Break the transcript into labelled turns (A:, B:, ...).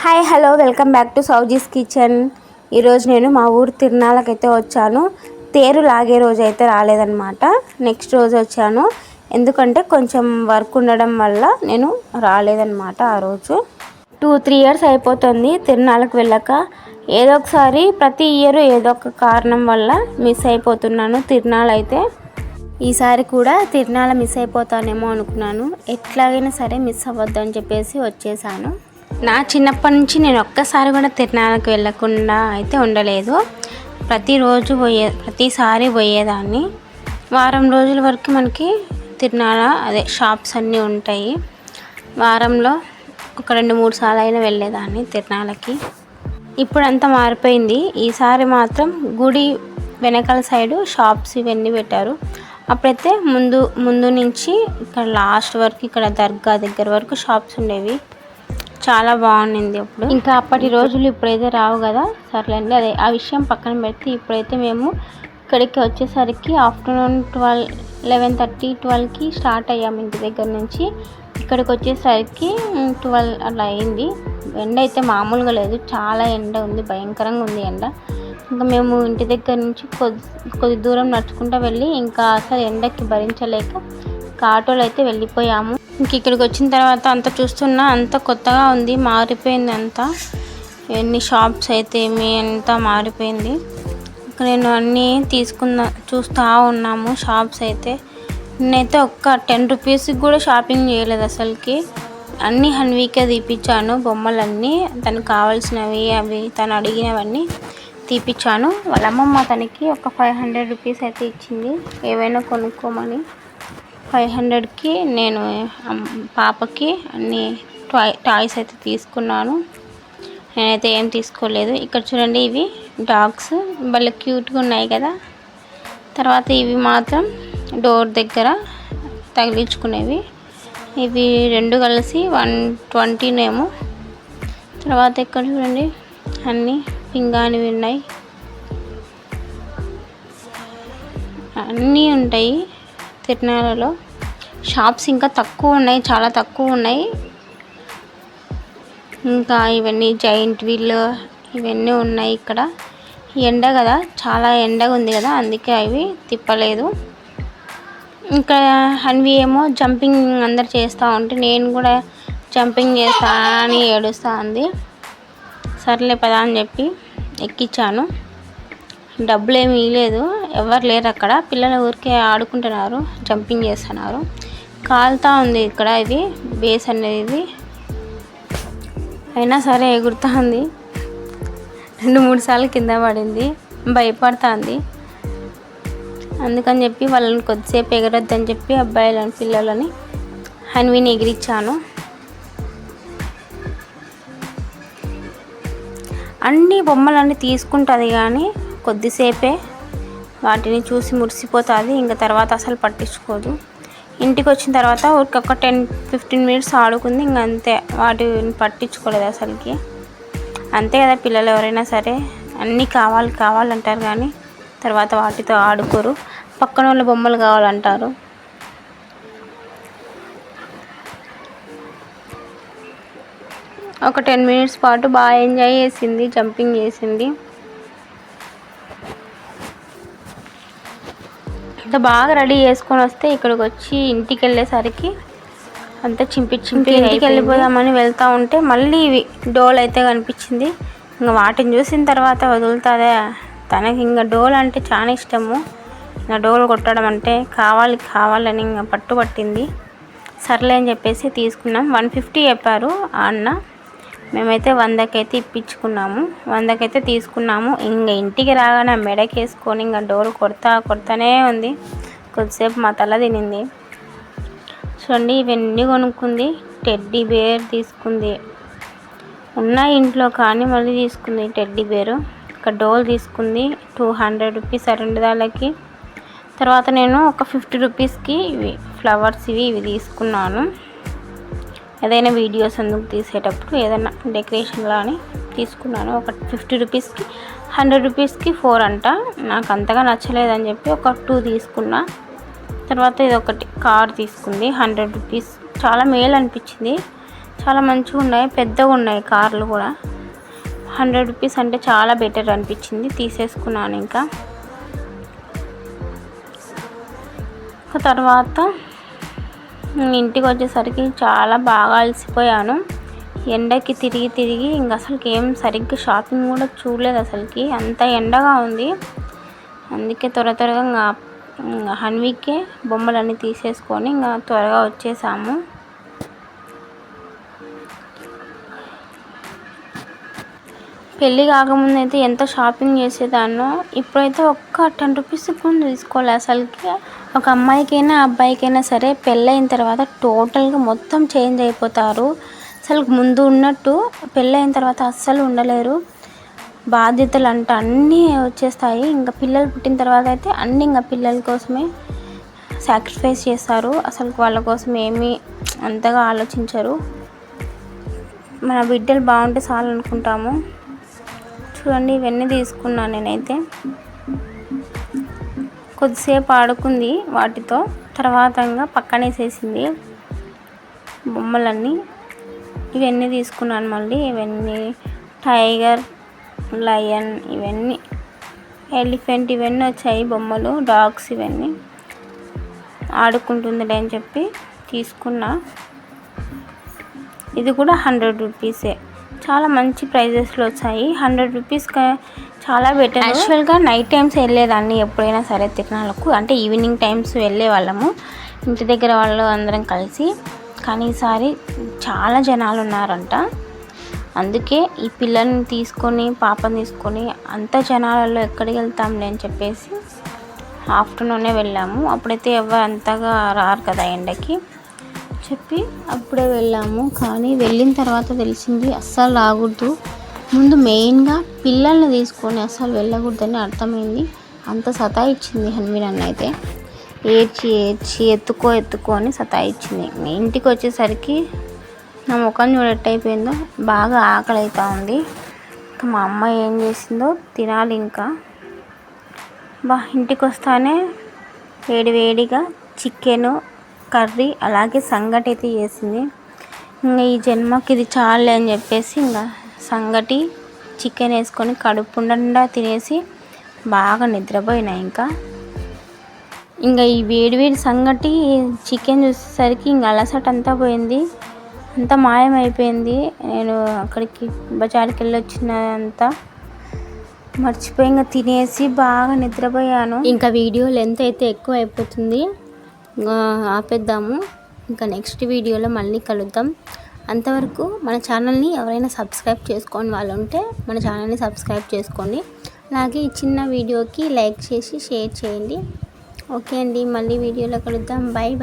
A: Hi hello welcome back to Sowji's kitchen. ఈరోజు నేను మా ఊరు తిరునాళ్ళకైతే వచ్చాను. తేరు లాగే రోజు అయితే రాలేదన్నమాట, నెక్స్ట్ రోజు వచ్చాను. ఎందుకంటే కొంచెం వర్క్ ఉండడం వల్ల నేను రాలేదన్నమాట. ఆ రోజు 2-3 ఇయర్స్ అయిపోతుంది తిరునాళ్ళకి వెళ్ళక. ఏదో ఒకసారి ప్రతి ఇయర్ ఏదో ఒక కారణం వల్ల మిస్ అయిపోతున్నాను తిరునాళ్ళు అయితే. ఈసారి కూడా తిరునాళ్ళ మిస్ అయిపోతానేమో అనుకున్నాను. ఎట్లాగైనా సరే మిస్ అవ్వద్దు అని చెప్పేసి వచ్చేసాను. నా చిన్నప్పటి నుంచి నేను ఒక్కసారి కూడా తిరునాళ్ళకి వెళ్ళకుండా అయితే ఉండలేదు. ప్రతిసారి పోయేదాన్ని. వారం రోజుల వరకు మనకి తిరునాళ్ళ షాప్స్ అన్నీ ఉంటాయి. వారంలో ఒక 2-3 సార్లు అయినా వెళ్ళేదాన్ని తిరునాళ్ళకి. ఇప్పుడు అంతా మారిపోయింది. ఈసారి మాత్రం గుడి వెనకాల సైడు షాప్స్ ఇవన్నీ పెట్టారు. అప్పుడైతే ముందు నుంచి ఇక్కడ లాస్ట్ వరకు ఇక్కడ దర్గా దగ్గర వరకు షాప్స్ ఉండేవి. చాలా బాగుండింది అప్పుడు. ఇంకా అప్పటి రోజులు ఇప్పుడైతే రావు కదా, సర్లేండి అదే ఆ విషయం పక్కన పెడితే ఇప్పుడైతే మేము ఇక్కడికి వచ్చేసరికి ఆఫ్టర్నూన్ 11:30-12కి స్టార్ట్ అయ్యాము ఇంటి దగ్గర నుంచి. ఇక్కడికి వచ్చేసరికి 12 అలా అయింది. ఎండ అయితే మామూలుగా లేదు, చాలా ఎండ ఉంది, భయంకరంగా ఉంది ఎండ. ఇంకా మేము ఇంటి దగ్గర నుంచి కొద్ది దూరం నడుచుకుంటూ వెళ్ళి ఇంకా అసలు ఎండకి భరించలేక ఆటోలో అయితే వెళ్ళిపోయాము. ఇంక ఇక్కడికి వచ్చిన తర్వాత అంత చూస్తున్నా అంత కొత్తగా ఉంది, మారిపోయింది అంతా. ఎన్ని షాప్స్ అయితే అంతా మారిపోయింది. ఇక్కడ నేను అన్నీ చూస్తూ ఉన్నాము షాప్స్ అయితే. నేనైతే ఒక్క 10 రూపీస్కి కూడా షాపింగ్ చేయలేదు అసలుకి. అన్నీ హన్వీకే తీపిచ్చాను, బొమ్మలన్నీ తనకు కావాల్సినవి అవి తను అడిగినవన్నీ తీపిచ్చాను. వాళ్ళ అమ్మమ్మ తనకి ఒక 500 రూపీస్ అయితే ఇచ్చింది ఏవైనా కొనుక్కోమని. 500కి నేను పాపకి అన్ని టాయ్స్ అయితే తీసుకున్నాను. నేనైతే ఏం తీసుకోలేదు. ఇక్కడ చూడండి, ఇవి డాగ్స్ భలే క్యూట్గా ఉన్నాయి కదా. తర్వాత ఇవి మాత్రం డోర్ దగ్గర తగిలించుకునేవి. ఇవి 2 కలిసి 120నేమో. తర్వాత ఇక్కడ చూడండి అన్నీ పింగాణివి ఉన్నాయి, అన్నీ ఉంటాయి తిరునాళ్ళలో. షాప్స్ ఇంకా తక్కువ ఉన్నాయి, చాలా తక్కువ ఉన్నాయి. ఇంకా ఇవన్నీ జైంట్ వీల్ ఇవన్నీ ఉన్నాయి ఇక్కడ. ఎండ కదా, చాలా ఎండగా ఉంది కదా, అందుకే అవి తిప్పలేదు. ఇంకా హన్వి ఏమో జంపింగ్ అందరు చేస్తూ ఉంటే నేను కూడా జంపింగ్ చేస్తా అని ఏడుస్తూ ఉంది. సర్లే పదా అని చెప్పి ఎక్కించాను. డబ్బులు ఏమి ఇవ్వలేదు, ఎవరు లేరు అక్కడ. పిల్లలు ఊరికే ఆడుకుంటున్నారు, జంపింగ్ చేస్తున్నారు. కాలుతూ ఉంది ఇక్కడ ఇది బేస్ అనేది. అయినా సరే ఎగురుతూ ఉంది. 2-3 సార్లు కింద పడింది, భయపడుతుంది. అందుకని చెప్పి వాళ్ళని కొద్దిసేపు ఎగరొద్దని చెప్పి అబ్బాయిలని పిల్లలని హన్విని ఎగిరించాను. అన్ని బొమ్మలన్నీ తీసుకుంటుంది కానీ కొద్దిసేపే వాటిని చూసి మురిసిపోతుంది. ఇంకా తర్వాత అసలు పట్టించుకోదు. ఇంటికి వచ్చిన తర్వాత ఒక 10-15 మినిట్స్ ఆడుకుంది, ఇంక అంతే. వాటిని పట్టించుకోలేదు అసలుకి. అంతే కదా పిల్లలు ఎవరైనా సరే, అన్నీ కావాలంటారు కానీ తర్వాత వాటితో ఆడుకోరు. పక్కన వాళ్ళ బొమ్మలు కావాలంటారు. ఒక 10 మినిట్స్ పాటు బాగా ఎంజాయ్ చేసింది, జంపింగ్ చేసింది. అంత బాగా రెడీ చేసుకొని వస్తే ఇక్కడికి వచ్చి ఇంటికి వెళ్ళేసరికి అంతా చింపి ఇంటికి వెళ్ళిపోదామని వెళ్తూ ఉంటే మళ్ళీ ఇవి డోల్ అయితే కనిపించింది. ఇంకా వాటిని చూసిన తర్వాత వదులుతుందా తనకి. ఇంకా డోల్ అంటే చాలా ఇష్టము. ఇంకా డోల్ కొట్టడం అంటే కావాలని ఇంకా పట్టుబట్టింది. సర్లే అని చెప్పేసి తీసుకున్నాం. 150 చెప్పారు ఆ అన్న. మేమైతే 100కైతే ఇప్పించుకున్నాము, 100కైతే తీసుకున్నాము. ఇంకా ఇంటికి రాగానే మెడకి వేసుకొని ఇంకా డోర్ కొడతానే ఉంది. కొద్దిసేపు మా తల తినింది. చూడండి ఇవన్నీ కొనుక్కుంది. టెడ్డీ బేర్ తీసుకుంది, ఉన్నాయి ఇంట్లో కానీ మళ్ళీ తీసుకుంది టెడ్డీ బేరు. ఇక్కడ డోల్ తీసుకుంది 200 రూపీస్ ఆ 2 దాళ్ళకి. తర్వాత నేను ఒక 50 రూపీస్కి ఇవి ఫ్లవర్స్ ఇవి తీసుకున్నాను. ఏదైనా వీడియోస్ అందుకు తీసేటప్పుడు ఏదైనా డెకరేషన్లా అని తీసుకున్నాను. ఒక 50 రూపీస్కి 100 రూపీస్కి 4 అంట. నాకు అంతగా నచ్చలేదని చెప్పి ఒక 2 తీసుకున్నా. తర్వాత ఇది ఒకటి కార్ తీసుకుంది 100 రూపీస్. చాలా మేలు అనిపించింది. చాలా మంచిగా ఉన్నాయి, పెద్దగా ఉన్నాయి కార్లు కూడా. 100 రూపీస్ అంటే చాలా బెటర్ అనిపించింది, తీసేసుకున్నాను. ఇంకా తర్వాత ఇంటికి వచ్చేసరికి చాలా బాగా అలసిపోయాను. ఎండకి తిరిగి ఇంకా అసలుకి ఏం సరిగ్గా షాపింగ్ కూడా చూడలేదు, అసలుకి అంత ఎండగా ఉంది. అందుకే త్వరగా ఇంకా హన్వీకే బొమ్మలన్నీ తీసేసుకొని ఇంకా త్వరగా వచ్చేసాము. పెళ్ళి కాకముందు అయితే ఎంత షాపింగ్ చేసేదాన్నో, ఇప్పుడైతే ఒక్క 10 రూపీస్ కూడా తీసుకోవాలి. అసలుకి ఒక అమ్మాయికైనా అబ్బాయికైనా సరే పెళ్ళైన తర్వాత టోటల్గా మొత్తం చేంజ్ అయిపోతారు. అసలు ముందు ఉన్నట్టు పెళ్ళైన తర్వాత అస్సలు ఉండలేరు. బాధ్యతలు అంటే అన్నీ వచ్చేస్తాయి. ఇంకా పిల్లలు పుట్టిన తర్వాత అయితే అన్నీ ఇంకా పిల్లల కోసమే సాక్రిఫైస్ చేస్తారు. అసలు వాళ్ళ కోసం ఏమీ అంతగా ఆలోచించరు. మన బిడ్డలు బాగుంటే చాలు అనుకుంటాము. చూడండి, ఇవన్నీ తీసుకున్నాను నేనైతే. కొద్దిసేపు ఆడుకుంది వాటితో, తర్వాత ఇంకా పక్కనేసేసింది బొమ్మలన్నీ. ఇవన్నీ తీసుకున్నాను మళ్ళీ. ఇవన్నీ టైగర్, లయన్, ఇవన్నీ ఎలిఫెంట్, ఇవన్నీ వచ్చాయి బొమ్మలు. డాగ్స్ ఇవన్నీ ఆడుకుంటుందిలే అని చెప్పి తీసుకున్నా. ఇది కూడా 100 రూపీసే. చాలా మంచి ప్రైజెస్లో వచ్చాయి. 100 రూపీస్కి చాలా బెటర్. యాక్చువల్గా నైట్ టైమ్స్ వెళ్ళేదాన్ని ఎప్పుడైనా సరే తిరణాలకు, అంటే ఈవినింగ్ టైమ్స్ వెళ్ళే వాళ్ళము ఇంటి దగ్గర వాళ్ళు అందరం కలిసి. కానీ ఈసారి చాలా జనాలు ఉన్నారంట. అందుకే ఈ పిల్లల్ని తీసుకొని, పాపని తీసుకొని అంత జనాలలో ఎక్కడికి వెళ్తాంలే అని చెప్పేసి ఆఫ్టర్నూనే వెళ్ళాము. అప్పుడైతే ఎవరు అంతగా రారు కదా ఎండకి చెప్పి అప్పుడే వెళ్ళాము. కానీ వెళ్ళిన తర్వాత తెలిసింది అస్సలు రాకూడదు. ముందు మెయిన్గా పిల్లల్ని తీసుకొని అస్సలు వెళ్ళకూడదని అర్థమైంది. అంత సతాయిచ్చింది హన్వి నన్ను అయితే. ఏడ్చి ఎత్తుకో అని సతాయిచ్చింది. ఇంటికి వచ్చేసరికి నా ముఖం చూడెట్టయిపోయిందో, బాగా ఆకలి అవుతూ ఉంది. ఇంకా మా అమ్మ ఏం చేసిందో తినాలి. ఇంకా ఇంటికి వస్తానే వేడిగా చికెను కర్రీ అలాగే సంగటి అయితే చేసింది. ఇంకా ఈ జన్మకి ఇది చాలే అని చెప్పేసి ఇంకా సంగటి చికెన్ వేసుకొని కడుపు నిండా తినేసి బాగా నిద్రపోయినా. ఇంకా ఈ వేడి సంగటి చికెన్ చూసేసరికి ఇంకా అలసట అంతా పోయింది, అంతా మాయమైపోయింది. నేను అక్కడికి బజార్కి వెళ్ళి వచ్చినంతా మర్చిపోయి ఇంకా తినేసి బాగా నిద్రపోయాను. ఇంకా వీడియో లెంత్ అయితే ఎక్కువ అయిపోతుంది, ఆపేద్దాము. ఇంకా నెక్స్ట్ వీడియోలో మళ్ళీ కలుద్దాం. అంతవరకు మన ఛానల్ని ఎవరైనా సబ్స్క్రైబ్ చేసుకోని వాళ్ళు ఉంటే మన ఛానల్ని సబ్స్క్రైబ్ చేసుకోండి. అలాగే ఈ చిన్న వీడియోకి లైక్ చేసి షేర్ చేయండి. ఓకే అండి, మళ్ళీ వీడియోలో కలుద్దాం. బాయ్.